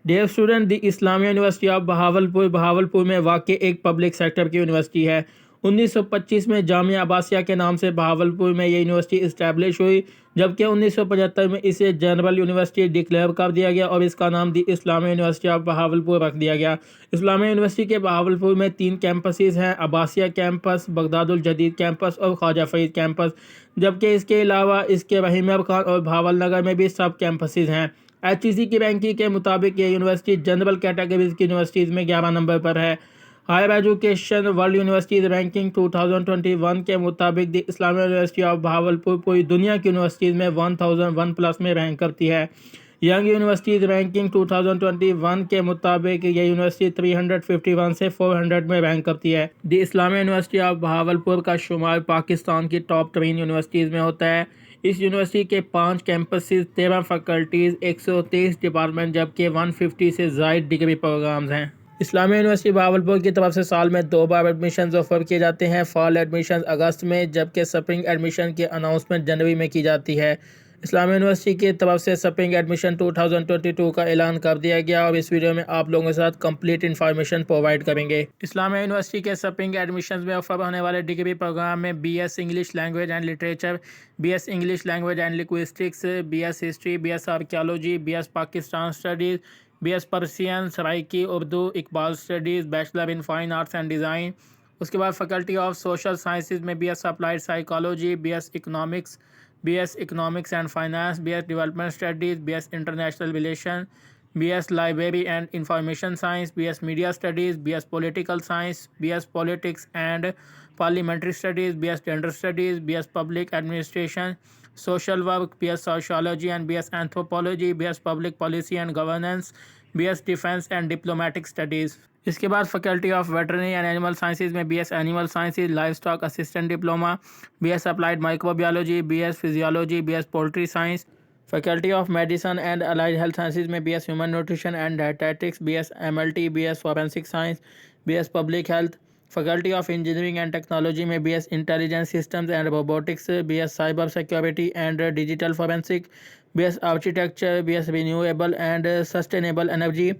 Dear student, the Islamia university of Bahawalpur Bahawalpur में वाक़ एक पब्लिक सेक्टर की यूनिवर्सिटी है। 1925 में जामिया अब्बासिया के नाम से बहावलपुर में ये यूनिवर्सिटी इस्टेब्लिश हुई, जबकि 1975 में इसे जनरल यूनिवर्सिटी डिक्लेयर कर दिया गया और इसका नाम the Islamia university of Bahawalpur रख दिया गया। इस्लामिया यूनिवर्सिटी के बहावलपुर में 3 कैंपसेस हैं: अब्बासिया कैंपस, बगदादुल जदीद कैंपस और ख्वाजा फरीद कैंपस। जबकि इसके अलावा इसके रहीम खान और भावल नगर में भी सब कैंपसेस हैं। HEC की रैंकिंग के मुताबिक ये यूनिवर्सिटी जनरल कैटेगरीज की यूनिवर्सिटीज़ में 11 नंबर पर है। Higher education world universities ranking 2021 के मुताबिक the Islamia university of Bahawalpur पूरी दुनिया की यूनिवर्सिटीज़ में 1001 प्लस में रैंक करती है। यंग यूनिवर्सिटीज़ रैंकिंग 2021 के मुताबिक ये यूनिवर्सिटी 351 से 400 में रैंक करती है। The Islamia university of Bahawalpur का शुमार पाकिस्तान की टॉप 3 यूनिवर्सिटीज़ में होता है। इस यूनिवर्सिटी के 5 कैंपसेस, 13 फैकल्टीज़, 123 डिपार्टमेंट जबकि 150 से ज़ायद डिग्री प्रोग्राम्स हैं। इस्लामिया यूनिवर्सिटी बहावलपुर की तरफ से साल में 2 बार एडमिशन ऑफर किए जाते हैं। फॉल एडमिशन अगस्त में, जबकि स्प्रिंग एडमिशन की अनाउंसमेंट जनवरी में की जाती है। इस्लामिया यूनिवर्सिटी की तरफ से स्प्रिंग एडमिशन 2022 का ऐलान कर दिया गया और इस वीडियो में आप लोगों के साथ कंप्लीट इन्फॉर्मेशन प्रोवाइड करेंगे। इस्लामिया यूनिवर्सिटी के स्प्रिंग एडमिशन में ऑफर होने वाले डिग्री प्रोग्राम में BS English language and literature, BS English language and linguistics, BS history, BS archaeology, BS Pakistan studies, BS Persian, Saraiki Urdu, Iqbal studies, bachelor in fine arts and design. उसके बाद faculty of social sciences में BS applied psychology, BS economics and finance, BS development studies, BS international relation, BS library and information science, BS media studies, BS political science, BS politics and parliamentary studies, BS gender studies, BS public administration, social work, BS sociology and BS anthropology, BS public policy and governance, BS defence and diplomatic studies. इसके बाद faculty of veterinary and animal sciences में BS animal sciences, livestock assistant diploma, BS applied microbiology, BS physiology, BS poultry science. Faculty of medicine and allied health sciences में BS human nutrition and dietetics, BS MLT, BS forensic science, BS public health. Faculty of engineering and technology में BS intelligence systems and robotics, BS cyber security and digital forensic, BS architecture, BS renewable and sustainable energy,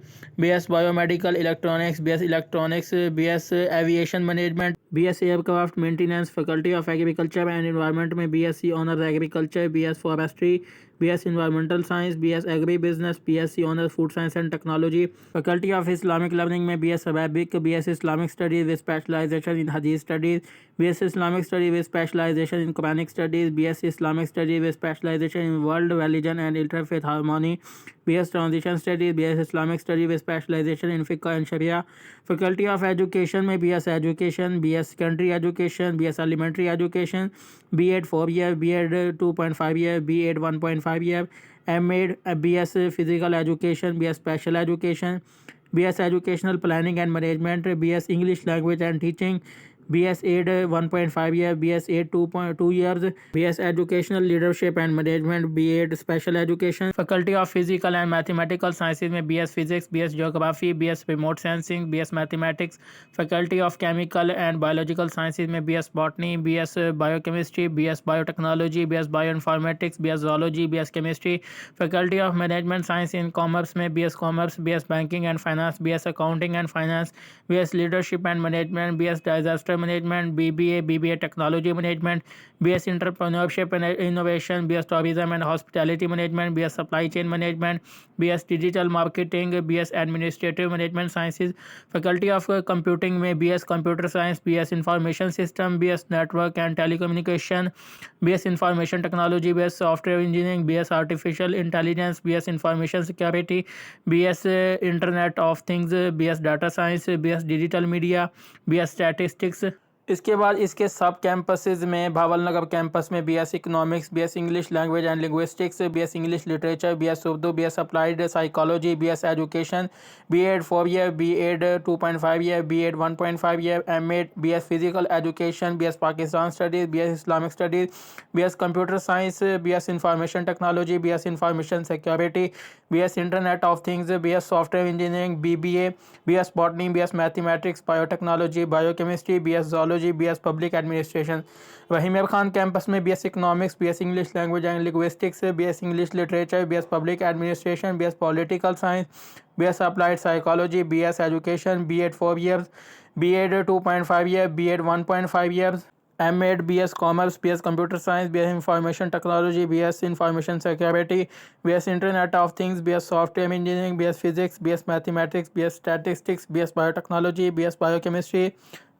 BS biomedical electronics, BS electronics, BS aviation management, BS aircraft maintenance. Faculty of agriculture and environment में BSc honours agriculture, BS forestry, BS environmental science, BS agri business, BSc honours food science and technology. Faculty of Islamic learning में BS Arabic, BS Islamic studies with specialisation in हदीस studies, BS Islamic study with specialisation in Quranic studies, BS Islamic study with specialisation in world religion and interfaith harmony, BS transition studies, BS Islamic study with specialisation in फिक्र and शरिया। Faculty of education में BS education, BS secondary education, BS elementary education, B.Ed 4 year, B.Ed 2.5 year, B.Ed 1.5 year, M.Ed, BS physical education, BS special education, BS educational planning and management, BS English language and teaching, BS Ed 1.5 year, BS Ed 2.2 years, BS educational leadership and management, B.Ed special education। Faculty of physical and mathematical sciences में BS physics, BS geography, BS remote sensing, BS mathematics। Faculty of chemical and biological sciences में BS botany, BS biochemistry, BS biotechnology, BS bioinformatics, BS zoology, BS chemistry। Faculty of management science in commerce में BS commerce, BS banking and finance, BS accounting and finance, BS leadership and management, BS disaster management, BBA technology management, BS entrepreneurship and innovation, BS tourism and hospitality management, BS supply chain management, BS digital marketing, BS administrative management sciences. Faculty of computing में BS computer science, BS information system, BS network and telecommunication, BS information technology, BS software engineering, BS artificial intelligence, BS information security, BS internet of things, BS data science, BS digital media, BS statistics. इसके बाद इसके सब campuses में भावल नगर campus में BS economics, BS English language and linguistics, BS English literature, BS Urdu, BS applied psychology, BS education, B.Ed 4 year, B.Ed 2.5 year, B.Ed 1.5 year, M.Ed, BS physical education, BS Pakistan studies, BS Islamic studies, BS computer science, BS information technology, BS information security, BS internet of things, BS software engineering, BBA, BS botany, BS mathematics, biotechnology, biochemistry, BS zoology, psychology, BS public administration. वहीं मेर Khan campus में BS economics, BS English language and linguistics, BS English literature, BS public administration, BS political science, BS applied psychology, BS education, B.Ed 4 years, B.Ed 2.5 years, B.Ed 1.5 years, M.Ed BS Commerce, BS Computer Science, BS Information Technology, BS Information Security, BS Internet of Things, BS Software Engineering, BS Physics, BS Mathematics, BS Statistics, BS Biotechnology, BS Biochemistry,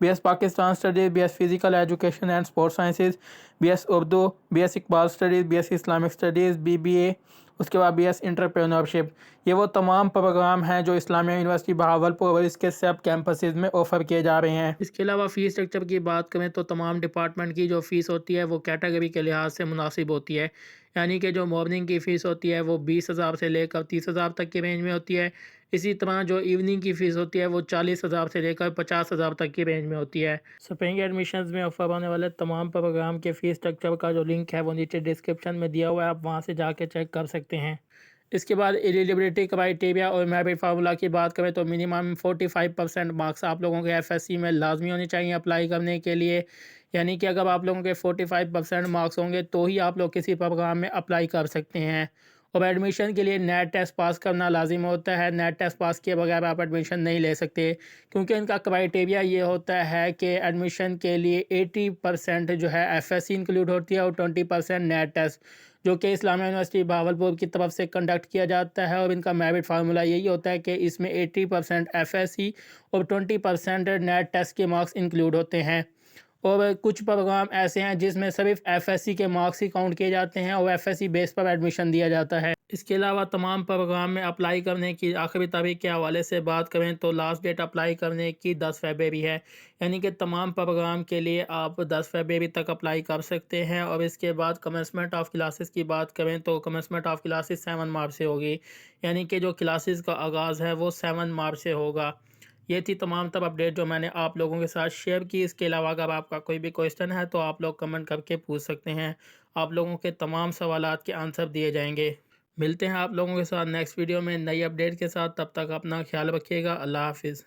BS Pakistan Studies, BS Physical Education and Sports Sciences, BS Urdu, BS Iqbal Studies, BS Islamic Studies, BBA, उसके बाद BS entrepreneurship. ये वो तमाम programme हैं जो Islamia university Bahawalpur और इसके सब कैंपसेस में ऑफ़र किए जा रहे हैं। इसके अलावा फ़ीस स्ट्रक्चर की बात करें तो तमाम डिपार्टमेंट की जो फ़ीस होती है वो कैटेगरी के लिहाज से मुनासिब होती है। यानी कि जो मॉर्निंग की फ़ीस होती है वो 20,000 से लेकर 30,000 तक की रेंज में होती है। इसी तरह जो इवनिंग की फ़ीस होती है वो 40,000 से लेकर 50,000 तक की रेंज में होती है। स्प्रिंग एडमिशन्स में ऑफर होने वाले तमाम प्रोग्राम के फ़ीस स्ट्रक्चर का जो लिंक है वो नीचे डिस्क्रिप्शन में दिया हुआ है, आप वहाँ से जाके चेक कर सकते हैं। इसके बाद एलिजिबिलिटी क्राइटेरिया और मेरिट फार्मूला की बात करें तो मिनिमम 45% मार्क्स आप लोगों के एफएससी में लाजमी होने चाहिए अप्लाई करने के लिए। यानी कि अगर आप लोगों के 45% मार्क्स होंगे तो ही आप लोग किसी प्रोग्राम में अप्लाई कर सकते हैं। और एडमिशन के लिए नेट टेस्ट पास करना लाजिम होता है। नेट टेस्ट पास किए बगैर आप एडमिशन नहीं ले सकते, क्योंकि इनका क्राइटेरिया ये होता है कि एडमिशन के लिए 80% जो है एफएससी इंक्लूड होती है और 20% नेट टेस्ट, जो कि इस्लामिया यूनिवर्सिटी बहावलपुर की तरफ से कंडक्ट किया जाता है। और इनका मेरिट फार्मूला यही होता है कि इसमें 80% एफएससी और 20% नेट टेस्ट के मार्क्स इंक्लूड होते हैं। और कुछ प्रोग्राम ऐसे हैं जिसमें सिर्फ एफएससी के मार्क्स ही काउंट किए जाते हैं और एफएससी बेस पर एडमिशन दिया जाता है। इसके अलावा तमाम प्रोग्राम में अप्लाई करने की आखिरी तारीख के हवाले से बात करें तो लास्ट डेट अप्लाई करने की 10 फरवरी है। यानी कि तमाम प्रोग्राम के लिए आप 10 फरवरी तक अप्लाई कर सकते हैं। और इसके बाद कमेंसमेंट ऑफ क्लासेस की बात करें तो कमेंसमेंट ऑफ क्लासेस 7 मार्च से होगी। यानी कि जो क्लासेस का आगाज़ है वो 7 मार्च से होगा। ये थी तमाम तब अपडेट जो मैंने आप लोगों के साथ शेयर की। इसके अलावा अगर आपका कोई भी क्वेश्चन है तो आप लोग कमेंट करके पूछ सकते हैं। आप लोगों के तमाम सवालात के आंसर दिए जाएंगे। मिलते हैं आप लोगों के साथ नेक्स्ट वीडियो में नई अपडेट के साथ। तब तक अपना ख्याल रखिएगा। अल्लाह हाफिज़।